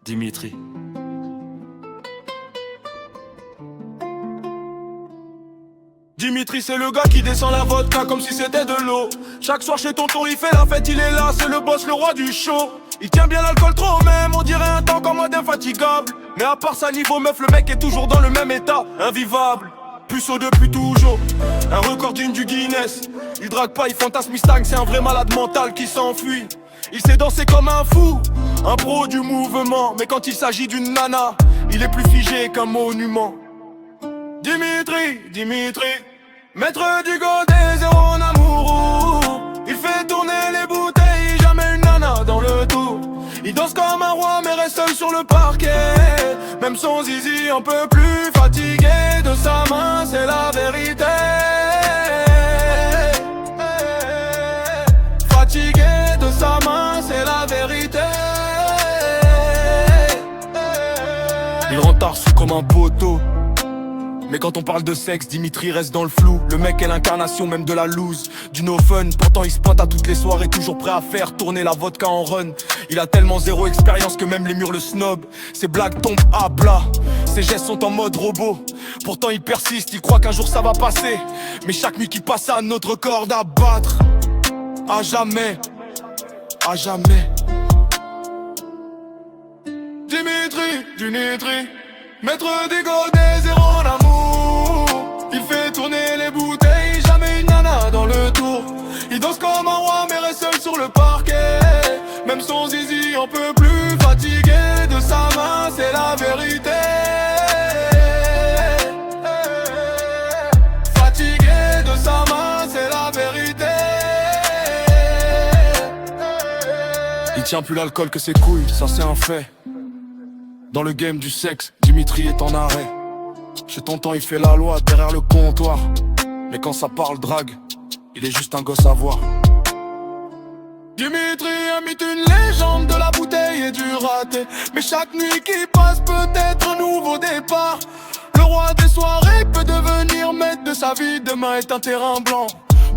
Dimitri. Dimitri, c'est le gars qui descend la vodka comme si c'était de l'eau. Chaque soir chez tonton il fait la fête, il est là, c'est le boss, le roi du show. Il tient bien l'alcool trop même, on dirait un tank en mode infatigable. Mais à part ça niveau meuf, le mec est toujours dans le même état, invivable. Puceau depuis toujours, un record digne du Guinness. Il drague pas, il fantasme, il stagne, c'est un vrai malade mental qui s'enfuit. Il sait danser comme un fou, un pro du mouvement. Mais quand il s'agit d'une nana, il est plus figé qu'un monument. Dimitri, maître du godet, zéro en amoureux. Il fait tourner les bouteilles, jamais une nana dans le tour. Il danse comme un roi mais reste seul sur le parquet. Même son zizi un peu plus fatigué de sa main, c'est la vérité. Fatigué de sa main, c'est la vérité. Il rentre tard sous comme un poteau. Mais quand on parle de sexe, Dimitri reste dans le flou. Le mec est l'incarnation même de la loose, du no fun. Pourtant il se pointe à toutes les soirées, toujours prêt à faire tourner la vodka en run. Il a tellement zéro expérience que même les murs le snob. Ses blagues tombent à plat, ses gestes sont en mode robot. Pourtant il persiste, il croit qu'un jour ça va passer. Mais chaque nuit qui passe a notre corde à battre. À jamais, à jamais. Dimitri, maître des godets, zéro en amour. Il fait tourner les bouteilles, jamais une nana dans le tour. Il danse comme un roi mais reste seul sur le parquet. Même son zizi un peu plus fatigué de sa main, c'est la vérité. Fatigué de sa main, c'est la vérité. Il tient plus l'alcool que ses couilles, ça c'est un fait. Dans le game du sexe, Dimitri est en arrêt. Chez tonton il fait la loi derrière le comptoir. Mais quand ça parle drague, il est juste un gosse à voir. Dimitri imite une légende de la bouteille et du raté. Mais chaque nuit qui passe peut être un nouveau départ. Le roi des soirées peut devenir maître de sa vie. Demain est un terrain blanc,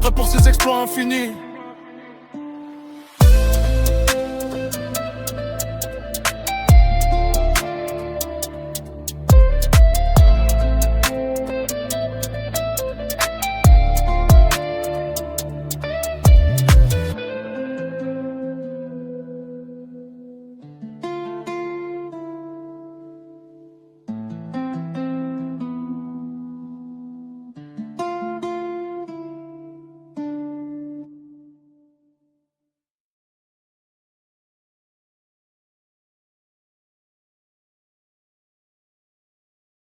prêt pour ses exploits infinis.